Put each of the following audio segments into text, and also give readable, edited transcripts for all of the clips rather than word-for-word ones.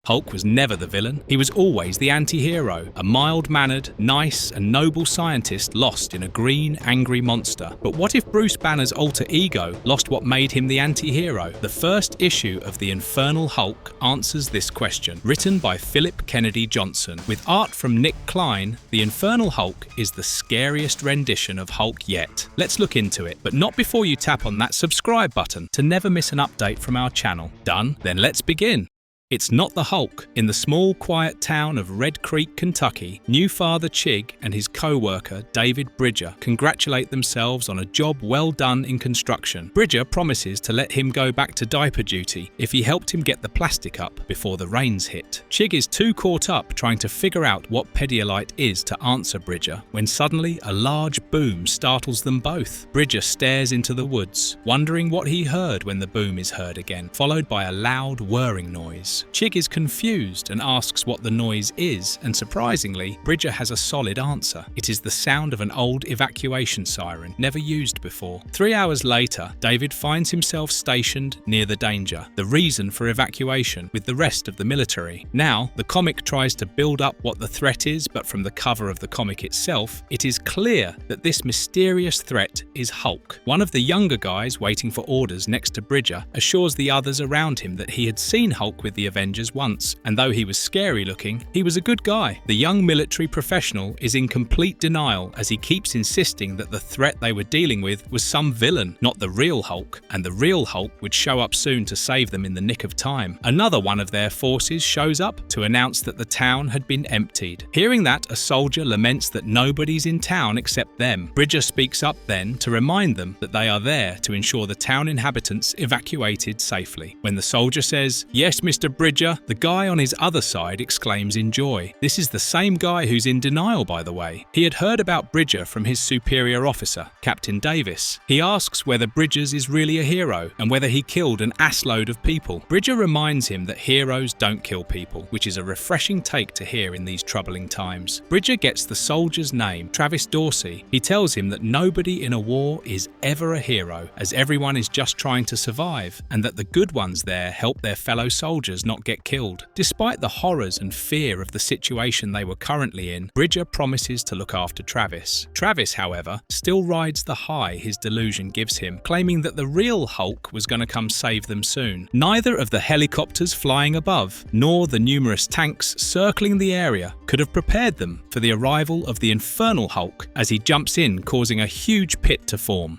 Hulk was never the villain. He was always the anti-hero, a mild-mannered, nice and noble scientist lost in a green, angry monster. But what if Bruce Banner's alter ego lost what made him the anti-hero? The first issue of The Infernal Hulk answers this question. Written by Philip Kennedy Johnson, with art from Nick Klein, The Infernal Hulk is the scariest rendition of Hulk yet. Let's look into it, but not before you tap on that subscribe button to never miss an update from our channel. Done? Then let's begin. It's not the Hulk. In the small, quiet town of Red Creek, Kentucky, new father Chig and his co-worker, David Bridger, congratulate themselves on a job well done in construction. Bridger promises to let him go back to diaper duty if he helped him get the plastic up before the rains hit. Chig is too caught up trying to figure out what Pedialyte is to answer Bridger when suddenly a large boom startles them both. Bridger stares into the woods, wondering what he heard when the boom is heard again, followed by a loud whirring noise. Chig is confused and asks what the noise is, and surprisingly, Bridger has a solid answer. It is the sound of an old evacuation siren, never used before. 3 hours later, David finds himself stationed near the danger, the reason for evacuation, with the rest of the military. Now, the comic tries to build up what the threat is, but from the cover of the comic itself, it is clear that this mysterious threat is Hulk. One of the younger guys waiting for orders next to Bridger assures the others around him that he had seen Hulk with the Avengers once, and though he was scary looking, he was a good guy. The young military professional is in complete denial as he keeps insisting that the threat they were dealing with was some villain, not the real Hulk, and the real Hulk would show up soon to save them in the nick of time. Another one of their forces shows up to announce that the town had been emptied. Hearing that, a soldier laments that nobody's in town except them. Bridger speaks up then to remind them that they are there to ensure the town inhabitants evacuated safely. When the soldier says, "Yes, Mr. Bridger," the guy on his other side exclaims in joy. This is the same guy who's in denial, by the way. He had heard about Bridger from his superior officer, Captain Davis. He asks whether Bridgers is really a hero and whether he killed an assload of people. Bridger reminds him that heroes don't kill people, which is a refreshing take to hear in these troubling times. Bridger gets the soldier's name, Travis Dorsey. He tells him that nobody in a war is ever a hero, as everyone is just trying to survive, and that the good ones there help their fellow soldiers not get killed. Despite the horrors and fear of the situation they were currently in, Bridger promises to look after Travis. Travis, however, still rides the high his delusion gives him, claiming that the real Hulk was going to come save them soon. Neither of the helicopters flying above, nor the numerous tanks circling the area could have prepared them for the arrival of the Infernal Hulk as he jumps in, causing a huge pit to form.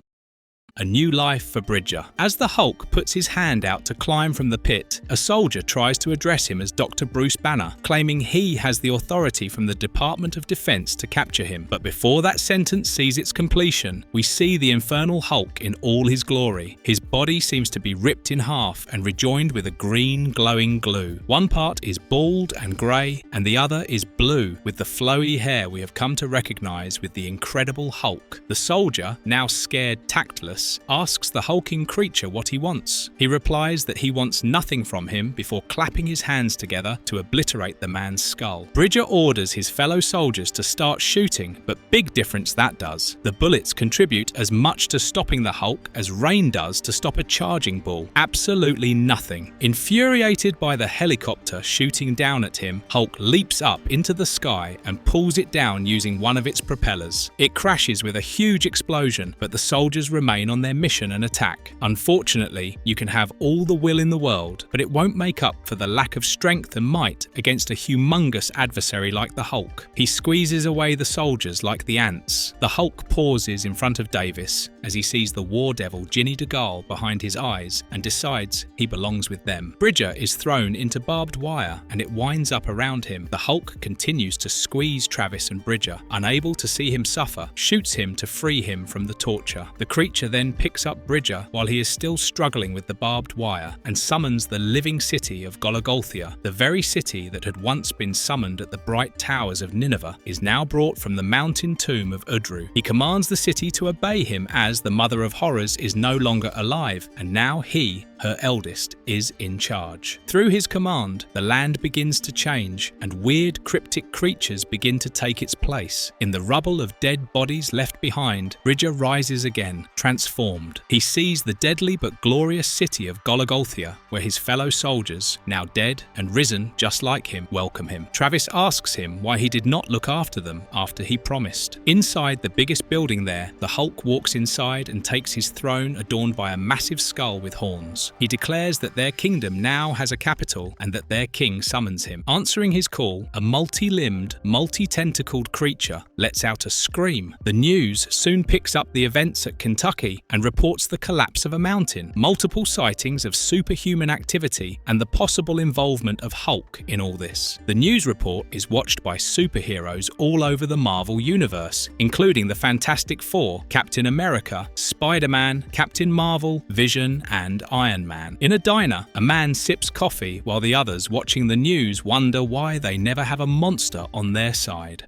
A new life for Bridger. As the Hulk puts his hand out to climb from the pit, a soldier tries to address him as Dr. Bruce Banner, claiming he has the authority from the Department of Defense to capture him. But before that sentence sees its completion, we see the Infernal Hulk in all his glory. His body seems to be ripped in half and rejoined with a green, glowing glue. One part is bald and grey, and the other is blue, with the flowy hair we have come to recognize with the Incredible Hulk. The soldier, now scared tactless, asks the hulking creature what he wants. He replies that he wants nothing from him before clapping his hands together to obliterate the man's skull. Bridger orders his fellow soldiers to start shooting, but big difference that does. The bullets contribute as much to stopping the Hulk as rain does to stop a charging bull. Absolutely nothing. Infuriated by the helicopter shooting down at him, Hulk leaps up into the sky and pulls it down using one of its propellers. It crashes with a huge explosion, but the soldiers remain on their mission and attack. Unfortunately, you can have all the will in the world, but it won't make up for the lack of strength and might against a humongous adversary like the Hulk. He squeezes away the soldiers like the ants. The Hulk pauses in front of Davis as he sees the war devil Ginny DeGaulle behind his eyes and decides he belongs with them. Bridger is thrown into barbed wire and it winds up around him. The Hulk continues to squeeze Travis and Bridger. Unable to see him suffer, shoots him to free him from the torture. The creature then picks up Bridger while he is still struggling with the barbed wire and summons the living city of Golgotha. The very city that had once been summoned at the bright towers of Nineveh is now brought from the mountain tomb of Udru. He commands the city to obey him as the Mother of Horrors is no longer alive, and now he, her eldest, is in charge. Through his command, the land begins to change and weird cryptic creatures begin to take its place. In the rubble of dead bodies left behind, Bridger rises again, transformed formed. He sees the deadly but glorious city of Golagolthia, where his fellow soldiers, now dead and risen just like him, welcome him. Travis asks him why he did not look after them after he promised. Inside the biggest building there, the Hulk walks inside and takes his throne adorned by a massive skull with horns. He declares that their kingdom now has a capital and that their king summons him. Answering his call, a multi-limbed, multi-tentacled creature lets out a scream. The news soon picks up the events at Kentucky and reports the collapse of a mountain, multiple sightings of superhuman activity, and the possible involvement of Hulk in all this. The news report is watched by superheroes all over the Marvel Universe, including the Fantastic Four, Captain America, Spider-Man, Captain Marvel, Vision, and Iron Man. In a diner, a man sips coffee while the others watching the news wonder why they never have a monster on their side.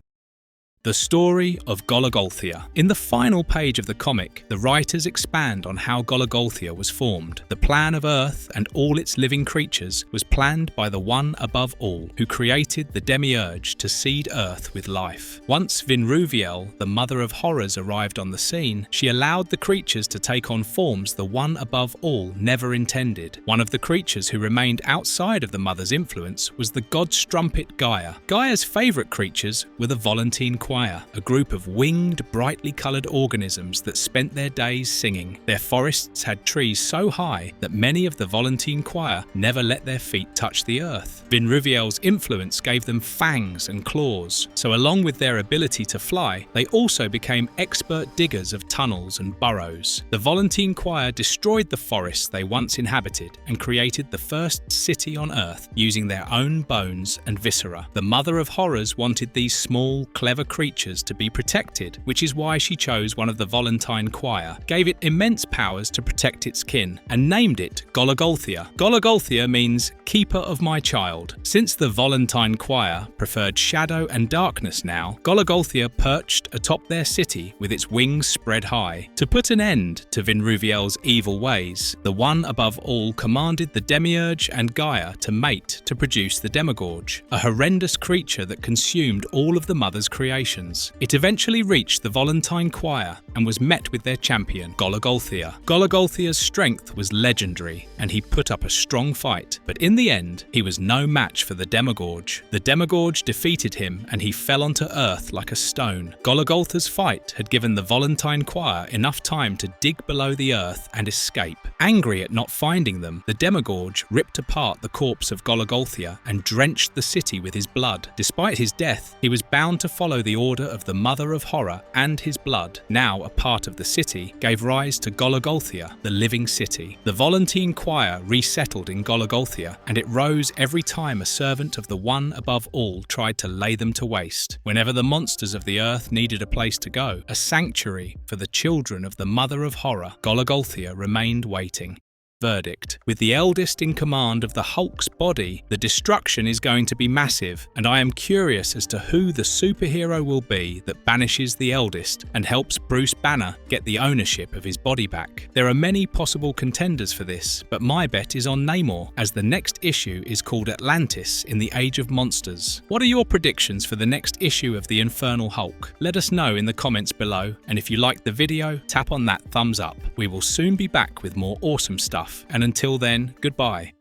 The story of Golagolthia. In the final page of the comic, the writers expand on how Golagolthia was formed. The plan of Earth and all its living creatures was planned by the One Above All, who created the Demiurge to seed Earth with life. Once Vinruviel, the Mother of Horrors, arrived on the scene, she allowed the creatures to take on forms the One Above All never intended. One of the creatures who remained outside of the Mother's influence was the god strumpet Gaia. Gaia's favourite creatures were the Volantene Choir, a group of winged, brightly coloured organisms that spent their days singing. Their forests had trees so high that many of the Volantene Choir never let their feet touch the earth. Vinruviel's influence gave them fangs and claws, so along with their ability to fly, they also became expert diggers of tunnels and burrows. The Volantene Choir destroyed the forests they once inhabited and created the first city on Earth using their own bones and viscera. The Mother of Horrors wanted these small, clever creatures to be protected, which is why she chose one of the Volantene Choir, gave it immense powers to protect its kin, and named it Golagolthia. Golagolthia means keeper of my child. Since the Volantene Choir preferred shadow and darkness now, Golagolthia perched atop their city with its wings spread high. To put an end to Vinruviel's evil ways, the One Above All commanded the Demiurge and Gaia to mate to produce the Demigorge, a horrendous creature that consumed all of the Mother's creations. It eventually reached the Volantene Choir and was met with their champion, Golagolthia. Golagolthia's strength was legendary, and he put up a strong fight, but in the end, he was no match for the Demigorge. The Demigorge defeated him, and he fell onto Earth like a stone. Golagolthia's fight had given the Volantene Choir enough time to dig below the Earth and escape. Angry at not finding them, the Demigorge ripped apart the corpse of Golagolthia and drenched the city with his blood. Despite his death, he was bound to follow the order of the Mother of Horror, and his blood, now a part of the city, gave rise to Golagolthia, the living city. The Volantene Choir resettled in Golagolthia, and it rose every time a servant of the One Above All tried to lay them to waste. Whenever the monsters of the earth needed a place to go, a sanctuary for the children of the Mother of Horror, Golagolthia remained waiting. Verdict. With the eldest in command of the Hulk's body, the destruction is going to be massive, and I am curious as to who the superhero will be that banishes the eldest and helps Bruce Banner get the ownership of his body back. There are many possible contenders for this, but my bet is on Namor, as the next issue is called Atlantis in the Age of Monsters. What are your predictions for the next issue of the Infernal Hulk? Let us know in the comments below, and if you liked the video, tap on that thumbs up. We will soon be back with more awesome stuff. And until then, goodbye.